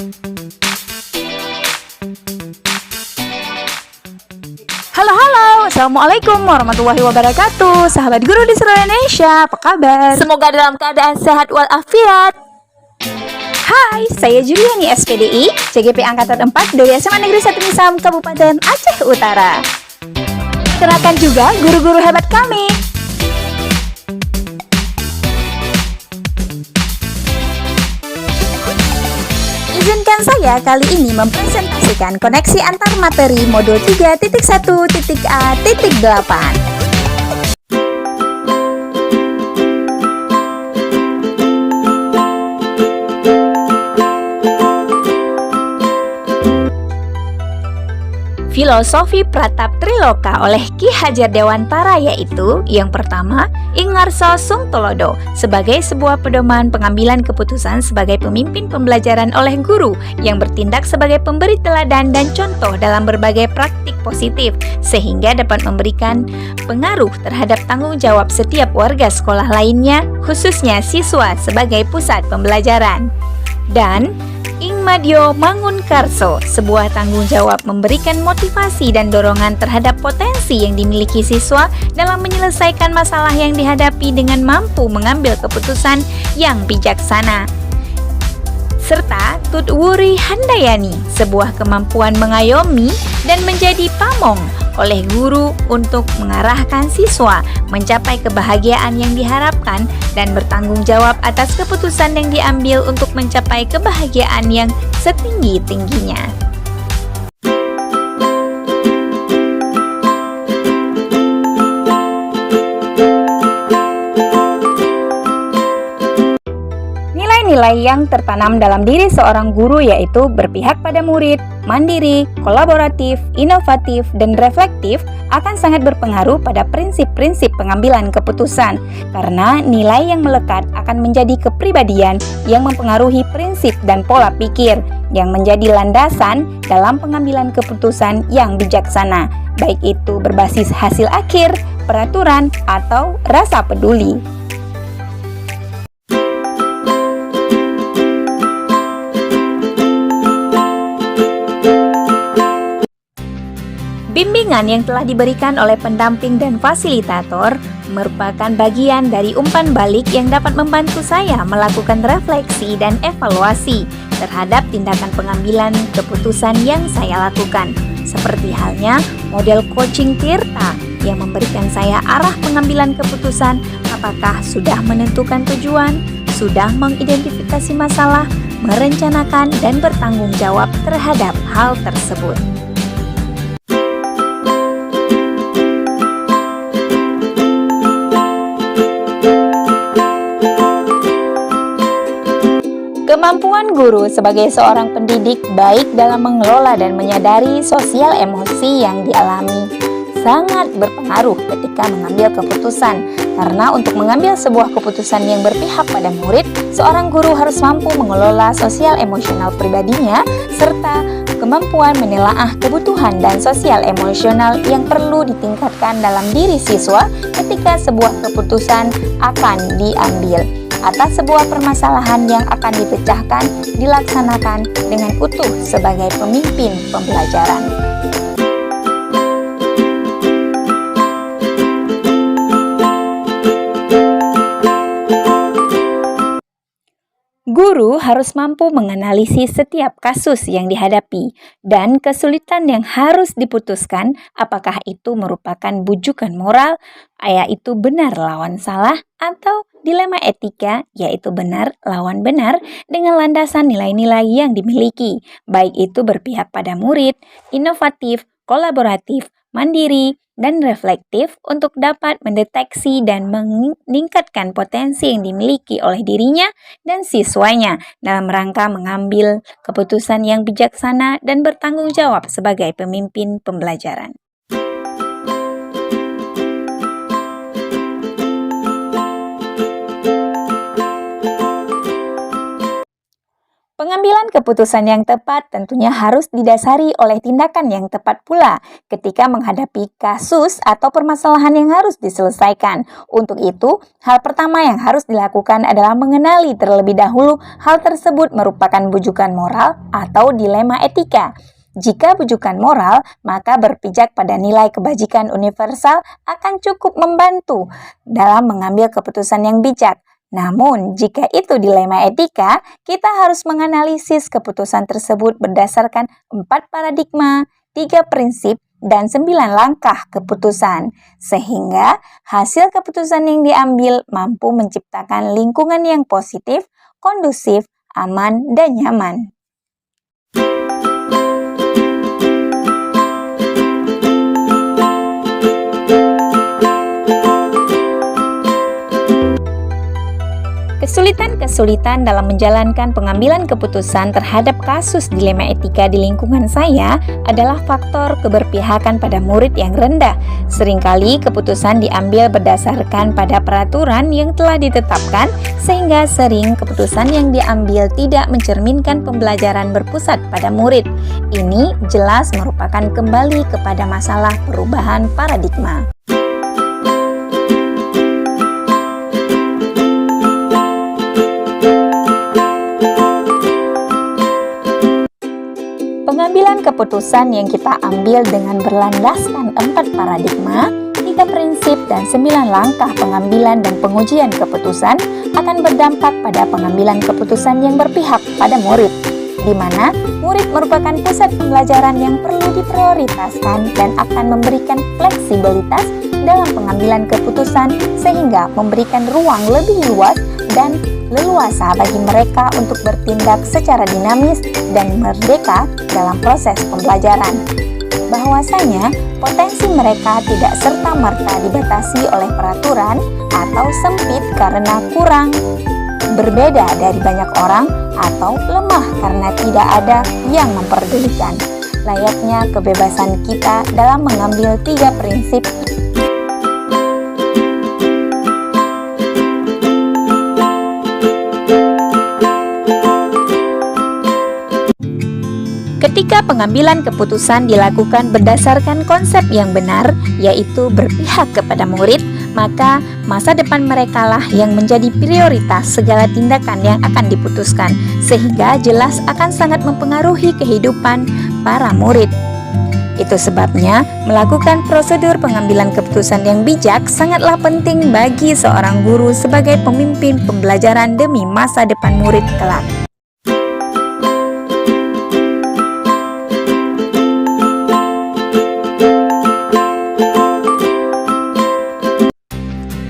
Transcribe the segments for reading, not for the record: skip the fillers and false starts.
Halo halo, Assalamualaikum warahmatullahi wabarakatuh. Sahabat guru di seluruh Indonesia, apa kabar? Semoga dalam keadaan sehat walafiat. Hai, saya Juliani SPDI, CGP Angkatan 4 dari SMA Negeri 1 Nisam, Kabupaten Aceh Utara. Kenalkan juga guru-guru hebat kami. Izinkan saya kali ini mempresentasikan koneksi antar materi modul 3.1.A.8. Filosofi Pratap Triloka oleh Ki Hajar Dewantara, yaitu yang pertama, Ingarso Sungtolodo sebagai sebuah pedoman pengambilan keputusan sebagai pemimpin pembelajaran oleh guru yang bertindak sebagai pemberi teladan dan contoh dalam berbagai praktik positif sehingga dapat memberikan pengaruh terhadap tanggung jawab setiap warga sekolah lainnya, khususnya siswa sebagai pusat pembelajaran. Dan Ingmadio Mangunkarso, sebuah tanggung jawab memberikan motivasi dan dorongan terhadap potensi yang dimiliki siswa dalam menyelesaikan masalah yang dihadapi dengan mampu mengambil keputusan yang bijaksana. Serta Tutwuri Handayani, sebuah kemampuan mengayomi dan menjadi pamong oleh guru untuk mengarahkan siswa mencapai kebahagiaan yang diharapkan dan bertanggung jawab atas keputusan yang diambil untuk mencapai kebahagiaan yang setinggi-tingginya. Nilai yang tertanam dalam diri seorang guru yaitu berpihak pada murid, mandiri, kolaboratif, inovatif, dan reflektif akan sangat berpengaruh pada prinsip-prinsip pengambilan keputusan karena nilai yang melekat akan menjadi kepribadian yang mempengaruhi prinsip dan pola pikir yang menjadi landasan dalam pengambilan keputusan yang bijaksana, baik itu berbasis hasil akhir, peraturan, atau rasa peduli. Bimbingan yang telah diberikan oleh pendamping dan fasilitator merupakan bagian dari umpan balik yang dapat membantu saya melakukan refleksi dan evaluasi terhadap tindakan pengambilan keputusan yang saya lakukan. Seperti halnya model coaching Tirta yang memberikan saya arah pengambilan keputusan apakah sudah menentukan tujuan, sudah mengidentifikasi masalah, merencanakan dan bertanggung jawab terhadap hal tersebut. Kemampuan guru sebagai seorang pendidik baik dalam mengelola dan menyadari sosial emosi yang dialami sangat berpengaruh ketika mengambil keputusan. Karena untuk mengambil sebuah keputusan yang berpihak pada murid, seorang guru harus mampu mengelola sosial emosional pribadinya serta kemampuan menelaah kebutuhan dan sosial emosional yang perlu ditingkatkan dalam diri siswa ketika sebuah keputusan akan diambil atas sebuah permasalahan yang akan dipecahkan dilaksanakan dengan utuh sebagai pemimpin pembelajaran. Guru harus mampu menganalisis setiap kasus yang dihadapi dan kesulitan yang harus diputuskan apakah itu merupakan bujukan moral, yaitu benar lawan salah, atau dilema etika, yaitu benar lawan benar dengan landasan nilai-nilai yang dimiliki, baik itu berpihak pada murid, inovatif, kolaboratif, mandiri, dan reflektif untuk dapat mendeteksi dan meningkatkan potensi yang dimiliki oleh dirinya dan siswanya dalam rangka mengambil keputusan yang bijaksana dan bertanggung jawab sebagai pemimpin pembelajaran. Pengambilan keputusan yang tepat tentunya harus didasari oleh tindakan yang tepat pula ketika menghadapi kasus atau permasalahan yang harus diselesaikan. Untuk itu, hal pertama yang harus dilakukan adalah mengenali terlebih dahulu hal tersebut merupakan bujukan moral atau dilema etika. Jika bujukan moral, maka berpijak pada nilai kebajikan universal akan cukup membantu dalam mengambil keputusan yang bijak. Namun, jika itu dilema etika, kita harus menganalisis keputusan tersebut berdasarkan 4 paradigma, 3 prinsip, dan 9 langkah keputusan. Sehingga hasil keputusan yang diambil mampu menciptakan lingkungan yang positif, kondusif, aman, dan nyaman. Kesulitan-kesulitan dalam menjalankan pengambilan keputusan terhadap kasus dilema etika di lingkungan saya adalah faktor keberpihakan pada murid yang rendah. Seringkali keputusan diambil berdasarkan pada peraturan yang telah ditetapkan, sehingga sering keputusan yang diambil tidak mencerminkan pembelajaran berpusat pada murid. Ini jelas merupakan kembali kepada masalah perubahan paradigma. Pengambilan keputusan yang kita ambil dengan berlandaskan 4 paradigma, 3 prinsip, dan 9 langkah pengambilan dan pengujian keputusan akan berdampak pada pengambilan keputusan yang berpihak pada murid, di mana murid merupakan pusat pembelajaran yang perlu diprioritaskan dan akan memberikan fleksibilitas dalam pengambilan keputusan sehingga memberikan ruang lebih luas dan leluasa bagi mereka untuk bertindak secara dinamis dan merdeka dalam proses pembelajaran. Bahwasanya potensi mereka tidak serta-merta dibatasi oleh peraturan atau sempit karena kurang, berbeda dari banyak orang, atau lemah karena tidak ada yang memperdulikan. Layaknya kebebasan kita dalam mengambil 3 prinsip. Ketika pengambilan keputusan dilakukan berdasarkan konsep yang benar, yaitu berpihak kepada murid, maka masa depan merekalah yang menjadi prioritas segala tindakan yang akan diputuskan, sehingga jelas akan sangat mempengaruhi kehidupan para murid. Itu sebabnya melakukan prosedur pengambilan keputusan yang bijak sangatlah penting bagi seorang guru sebagai pemimpin pembelajaran demi masa depan murid kelak.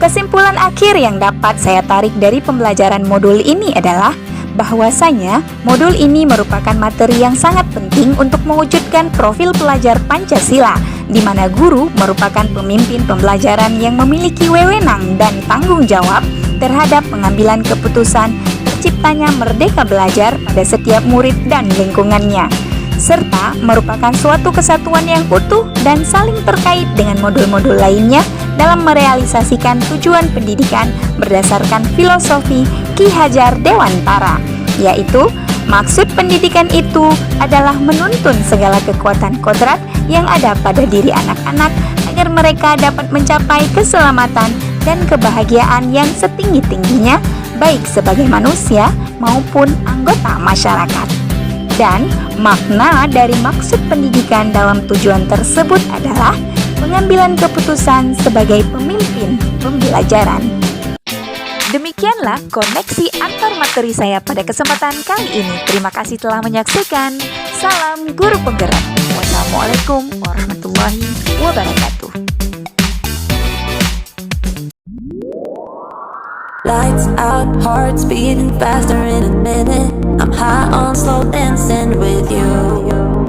Kesimpulan akhir yang dapat saya tarik dari pembelajaran modul ini adalah bahwasanya modul ini merupakan materi yang sangat penting untuk mewujudkan profil pelajar Pancasila, di mana guru merupakan pemimpin pembelajaran yang memiliki wewenang dan tanggung jawab terhadap pengambilan keputusan terciptanya merdeka belajar pada setiap murid dan lingkungannya, serta merupakan suatu kesatuan yang utuh dan saling terkait dengan modul-modul lainnya dalam merealisasikan tujuan pendidikan berdasarkan filosofi Ki Hajar Dewantara, yaitu maksud pendidikan itu adalah menuntun segala kekuatan kodrat yang ada pada diri anak-anak agar mereka dapat mencapai keselamatan dan kebahagiaan yang setinggi-tingginya baik sebagai manusia maupun anggota masyarakat. Dan makna dari maksud pendidikan dalam tujuan tersebut adalah pengambilan keputusan sebagai pemimpin pembelajaran. Demikianlah koneksi antar materi saya pada kesempatan kali ini. Terima kasih telah menyaksikan. Salam Guru Penggerak. Wassalamualaikum warahmatullahi wabarakatuh. Lights out, hearts beating faster in a minute. I'm high on slow dancing with you.